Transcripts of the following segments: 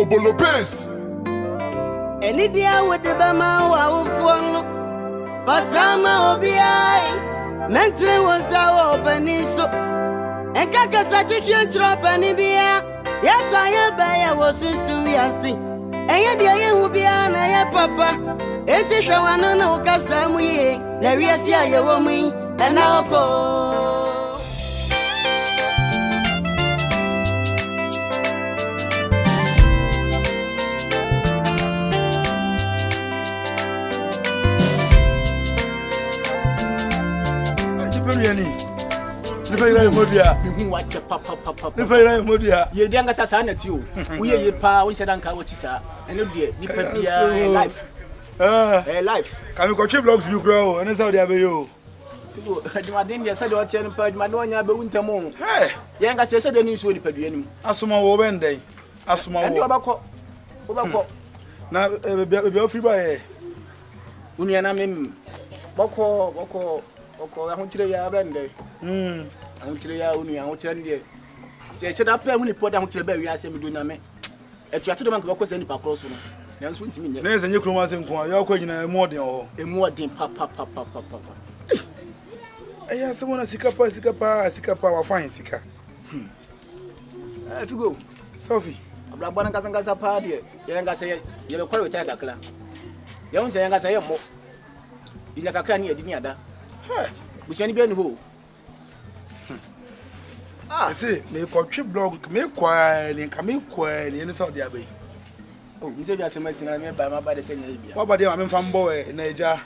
Bolo Bass. Any dia with the Bama wa phone. Basama obiai. Mentally was our opening so. And Kakasa chicken drop any beer. Yakaya Baya was in Suyasi. And yet the will be an ya papa. Etishawana no Kasamu. There is ya woman and I'll go. You didn't get a son at you. We are pa, we said, Uncle, what is that? And you life. Life. Can you go 2 blocks you grow? And that's how they have you. I didn't say what you're telling my one but winter moon. Hey, young, I said, the news will be you. Asuma woven day. Asuma Obako. Now, be free by Unianam Boko, I want to ya bende. I want to ya uni, I want to end. Say, shut up, when you put down to the berry, I say, we do not make. If you are to the bank, what was any across? There's one to me. There's a new chromas in you're quite more than papa. I someone a sikapa, fine sika. If you go, Sophie, Rabban Casangasa party, young, I say, you're a quite a clan. You don't say, I say, more. In a clan, you didn't have we send you who? I say, make a trip blog, make quiet, and come in quiet, and it's out the abbey. Oh, you said you're some messing on me by my body saying, what about the I'm from boy in Niger?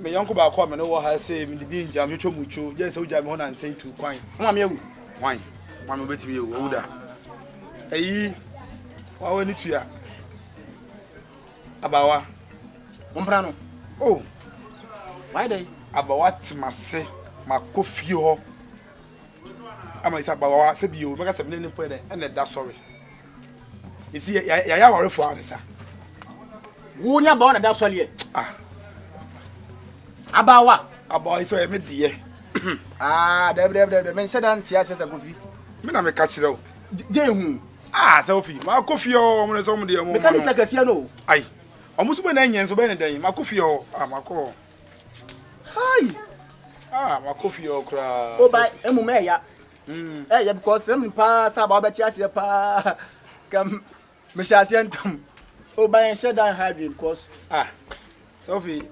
My uncle about come and know what I say in the being jam, you told me, just so jam on and say to quine. Wine, one will be older. Hey, what will it ya? About Umbrano. Oh, why they? About what must say, my coffee or I might say about what said you, make us a million point and that's sorry. You see, I worry for this. Who you born at that solid? Ah, about what? About so I made the the men said, Auntie, I says a coffee. Me na me catch it out. Sophie, my coffee or somebody a moment. Like a ciano. Aye, almost when onions so many day, my coffee or my call. Hi. My coffee or cry. Oh, by Emumeya. Eh, because some pass about Betias pa come Mishasiantum. Oh, by and shut down having course. Sophie,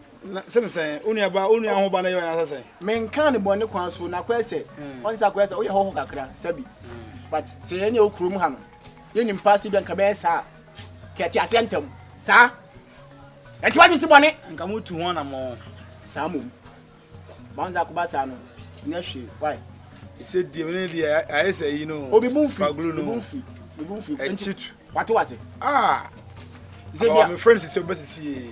say, only about only a whole banner, as I say. Men can't born the council, now question. Once I question, oh, your whole Sabi. But say any old crumham. You didn't pass it and come here, sir. Catiacentum, sir. And what is the money? And come to one or more. Samu. Bonza Kubasano. Neshi, why? He said, dear, I say, you know, Obi Boofy, and chit. What was it? My friends is your best to see.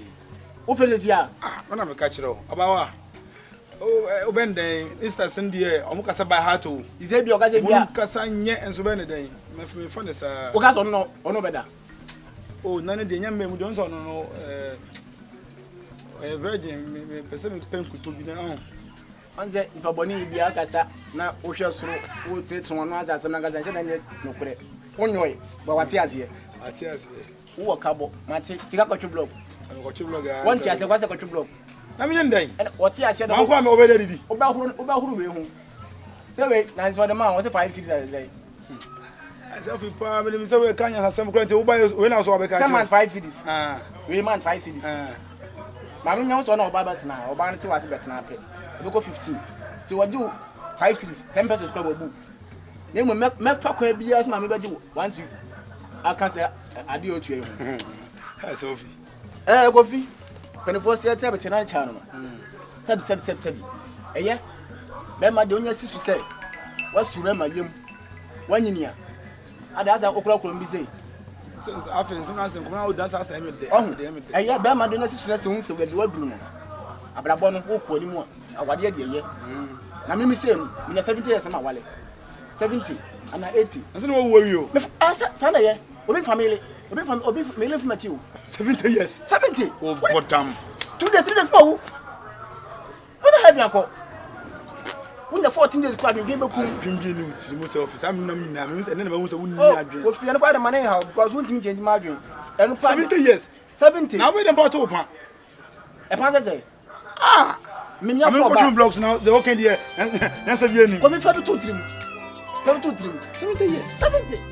What is ya? When I'm a catcher about when they instance in the air, Omukasa by Hato. Is it your Casanya and so many days? My friend is a no better. Oh, none of the young men who don't know a virgin person pen to be now. On the if a bonny be a casa, now Osha will take someone as a magazine and no credit. On your way, but what is here? Who a cabo, Mati, take up your blog. Once I said, what's a blog? I mean, day. And what I said, I'm already about who. So, wait, that's what the man was a 5 cities, I say. I said, if you probably so can you have some credit when I was over 5 cities. We man 5 cities. Mammy knows on our Bible now, or Barnett was a better now. Look at 15. So I do 5 cities, 10 pesos club book. Then we make for years, Mammy, do once you. I can say, I do to you. Sophie. Coffee. 24 cents, every channel. Sub. Eh, Bema don't see to say. What's to remember you? 1 year. And that's o'clock on busy. Since after some as come out, that's as I made there. Oh, yeah, Bema don't see to listen to the word Bruno. Abrabon who call him one. I was here. Now, me say, in 70 years, my wallet. 70 and 80. I don't know where you are. Sunday, Obin family. Obin from Matthew. 70 years. 70. Oh, God damn. 2 days, 3 days more. What the hell, Uncle? When the 14 days club, you give a cool drinking to myself. I'm not and then I was a woman. Oh, if you are quite a money house, because one thing change margin. And 70 years. 70. Now wait about open. A partner say, I'm watching blocks now. The okay there. That's a year. Come in for the 2 trim. 70 years. 70.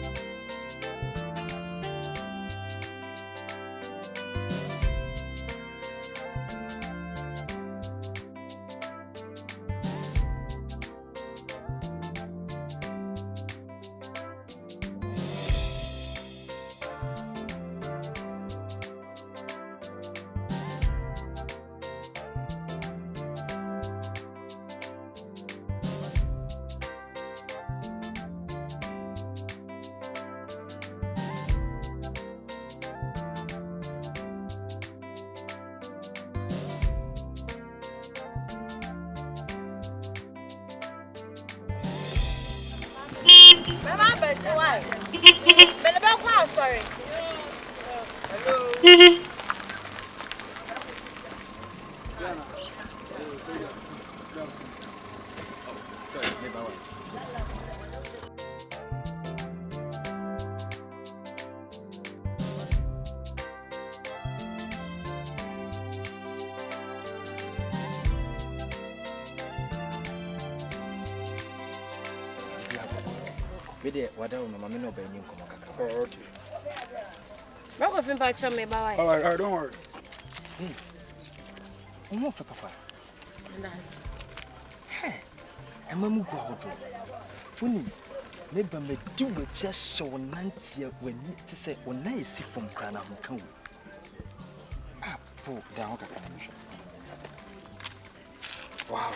Sorry. Hello. Sorry, neighbor. Oh, okay. Rock of impact me by. All right, don't worry. No, papa. Hey, I'm a mugu out. Funny, maybe me do it just show 90 when you to say when I see from Crana. Ah, poor down. Wow.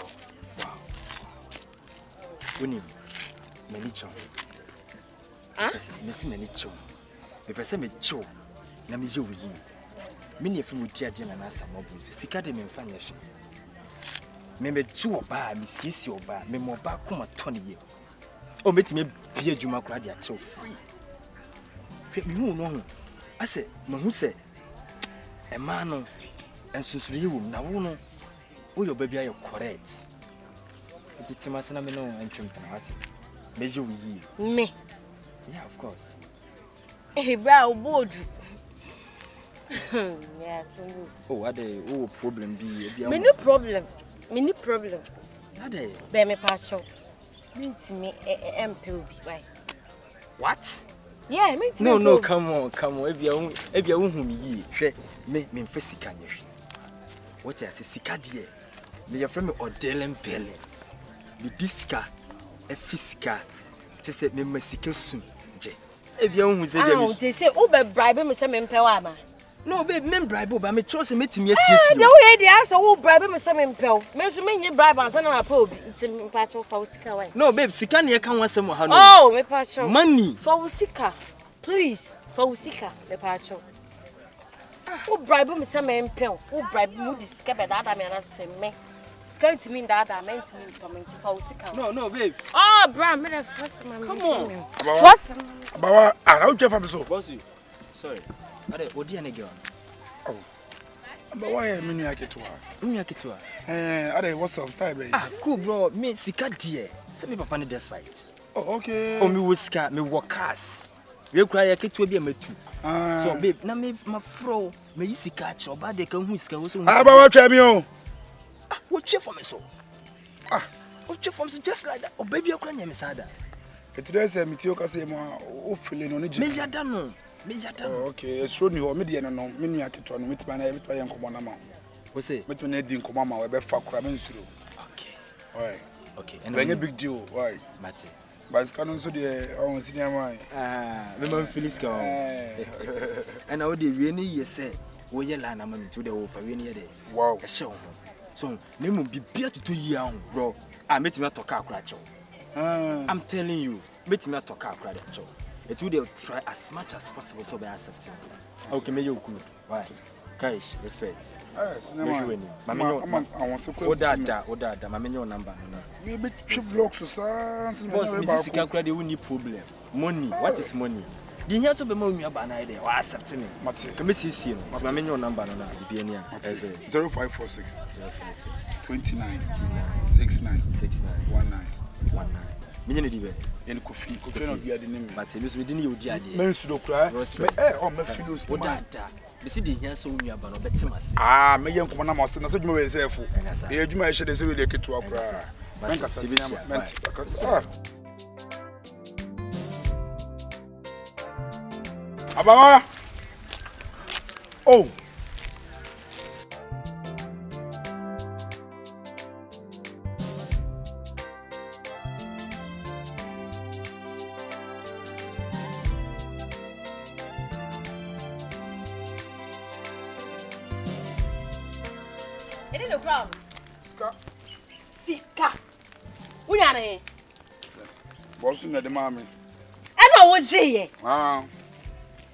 Funny, many chum. Miss many chum. If I say me cho, na me yo yi. Me ne fimu dia dia na asa mobu. Sika de me mfa nyehwe. Me cho oba, me siesie oba, me mo ba kuma toni ye. O metime bia djuma kura dia che free. Hwe me hu no ho. Ase me hu se e ma no ensusuru ye wom na wo no wo yo ba bia ye correct. Iti timase na me no antwem pana ati. Me yo yi. Me. Yeah, of course. Hey, bro, board. Yes. Oh, are they? Oh, problem be. Many problem. Are they? Bear me patcho. Mean to me, MPB. Why? What? Yeah, me too. No, come on. If you won't me, me physical. What I say, sika dear. Me your friend me ordelen pele. Me diska, a physical. Just say me mesika soon. If you won't say, they say, oh, but bribe me some impel. No, babe, men bribe, but me chose me to me. The way they answer, oh, bribe me some impel. Measure me your bribe and send a probe. It's a patch of Faustica. No, babe, Sika, you can't want some more. Oh, me patch money. Faustica, please, Faustica, me patch. Oh, bribe me some impel. Oh, bribe me discover that I mean, that's me. Going to mean that I meant to mean coming to Faustica. No, babe. Oh, Bram, me the first man. Come on. About I don't care for so. Boss you. Sorry. Are odi ane girl. Oh. But why me nyake to her? Are what's up style baby? Ah, cool bro. Me sika die. Say me papa ne despite. Oh, okay. Oh, me wuska, me workers. We cry ya ketu bi ametu. So babe, na me mafro, me yisika cho ba de kan hu sika wo so. Ah, ba wa twa me o. What cheer for me so? What cheer for me so just like that? Oh baby, you can't hear me sada. Today say me ti o ka say mo o feel no ni. Me jada no. Oh, okay. It's true you me dey no. Me ni aketo no metima na e betwa ye nkomo na ma. What say? Me to na di nkomo ma we be fa kura me nsuro. Okay. All right. Okay. And when a big deal, right? Mate. But it's canon so the on senior man. Me man Felix ka. And how dey we ni ye say wo ye la na ma to the wo fa we ni ye dey. Wow. E she ho. So, name will be beer to 2 years, bro. I met me at Toka Cratcho. I'm telling you, met me at Toka Cratcho. It will try as much as possible so by accepting. Okay, may you good. Why? Kaish, respect. Yes, no. I want to call that. My menu number. We be chief blocks to sans. Boss, Mrs. Kankra, they will need problem. Money. What is money? The here to be more me about an idea. Accept me. Can we see no? My main number na be near 0546 29 69 19. Me need be. En Kofi no be the name. But you we didn't you dia dey. Men su do kra. Me me filos. O dada. Me see the here so nua ba no betemase. Me yen komo na ma se na so djuma we se fu. E djuma e hye de se we le ketu akra. Men ka sa menti. Abawa. Oh. It is no problem. Sika. Unyane. Boss na de mama. Eno wo je Ah.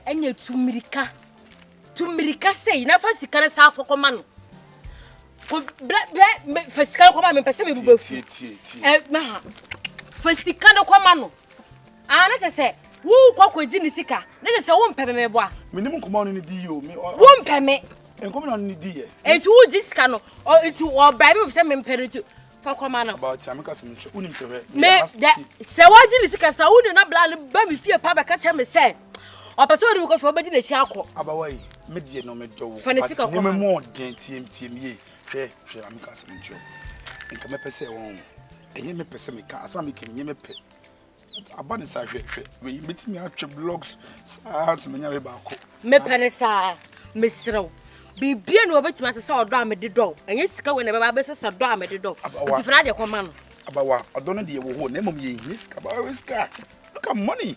Enye tumirika say na fa sika na sa afokoma no ko bre fa sika ko ba me pese me bubafu na fa sika no koma no na che se wo kwakwagi ni sika na che se wo mpeme me boa me nim nkoma no ni di yo me wo mpeme nkoma no ni di ye enti wo gi sika no enti wo bribe me pese me mpere tu fa koma no about ameka se me unim se me se wo gi ni sika sa wo ni na bla ba me fie pa ba ka che me se Opeso ri ko fo bedi na chi akọ abawai me die no me do ni me mo den tiem ye hwe ameka se me cho nka me pese won enye me pese me ka asma me ke enye me pe abane sa hwe we metimi atwe blogs as me nya we ba akọ me pene sa me srew bibia no obetima se sa odo amede do enye sika we na baba be se sa do amede do ti fana de koma no abawa odo no de wo ho na mom ye hiska ba we ska look at money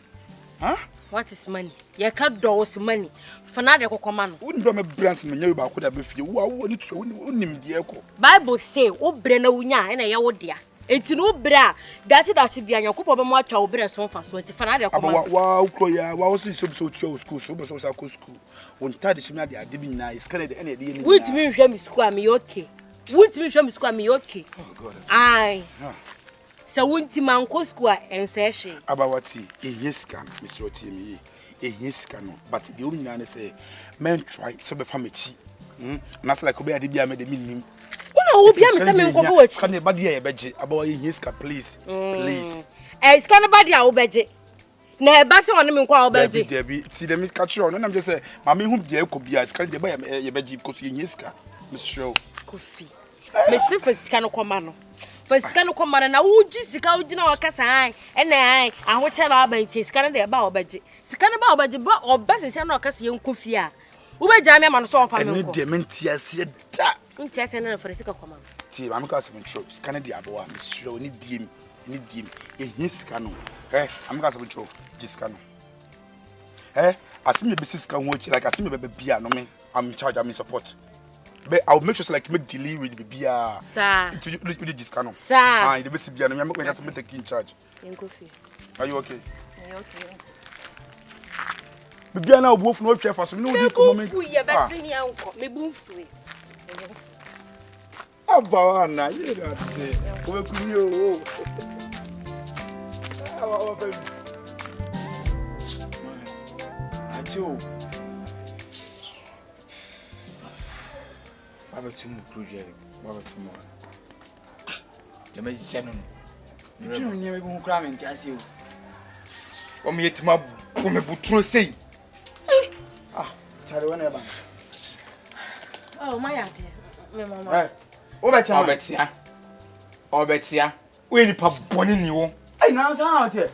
huh? What is money? You can't do with money. Fana de kokoma no. Wouldn't do me brands me nyawe ba ko da be fie. Wo woni tro wonim de eko. Bible say, "O bre na wunya na ye wo dia." Enti no bra, dati bia nyakopo be mo atwa wo bre so mfa so enti fana de kokoma. Wa ukro ya, wa so so tu school so be so sa ko school. Won tade shimna de ade bi nyina, iskare de ene de ye ni. Wutimi hwe mi school am ye okay. Wutimi hwe mi school am ye okay. Oh God. Ai. So wunti manko school ense hwe. Abawati, ehiska no, Mr. Otimi. Ehiska no, but the only na say men try so be famechi. Na say like obi ade bia me de minim. Una obi am say me nkofo wachi. Kan e bade ya beje, abawa ehiska please. Please. Iska na bade ya wo beje. Na e ba se woni me nkwa wo beje. Debi, ti dem catch on, na am just say, ma me hu de ko bia, iska de ba ya beje because ehiska. Mr. Kofi. Me se fa sika no koma no. Fasika no komara na wuji sika wugina wakasa ai ene ai ahoche ba abanti sika na de ba obaje sika na ba obaje ba obasese na wakasa ye nkofi a ubeja me ama no so onfa me nko ene de menti ase da nti ase na fasika komara ti ba me ka se me tro sika na de abawa me sro ni diem ehie sika no am ka se me tro ji sika no asime be sika ho chi like asime be bia no me am charge am support. But I'll make sure so like make delay with the beer. Sir. With this canon. Sir. Ah, the best beer. I'm going to take in charge. Are you okay? I'm okay. The beer now both no chef as no do come me. You best in your uncle. Me boom free. Abana, you got say. Come to you. Oh, baby. Acho. Baba tumu project. Baba tumu. Jama jano. You nyame go kra me ntiase o. O me yetima bo me butro sei. Chare wona ba. Oh, my yard. Me mama. Obetia. We ni pa boni ni wo. Ai na sa na ote.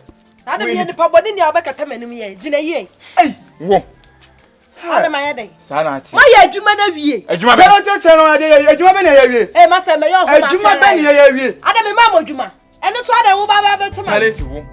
Na de me ni pa boni ni obekata manim ye. Gina ye. Ai, wo. Ada ma yade. Sa na ati. Ma ye adwuma na wie. Adwuma be. Chero no ade adwuma be na ye wie. Eh, ma se me yo ho ma. Adwuma be na ye wie. Ada me ma mo adwuma. Eno so ada wo ba be chima. Talent wo.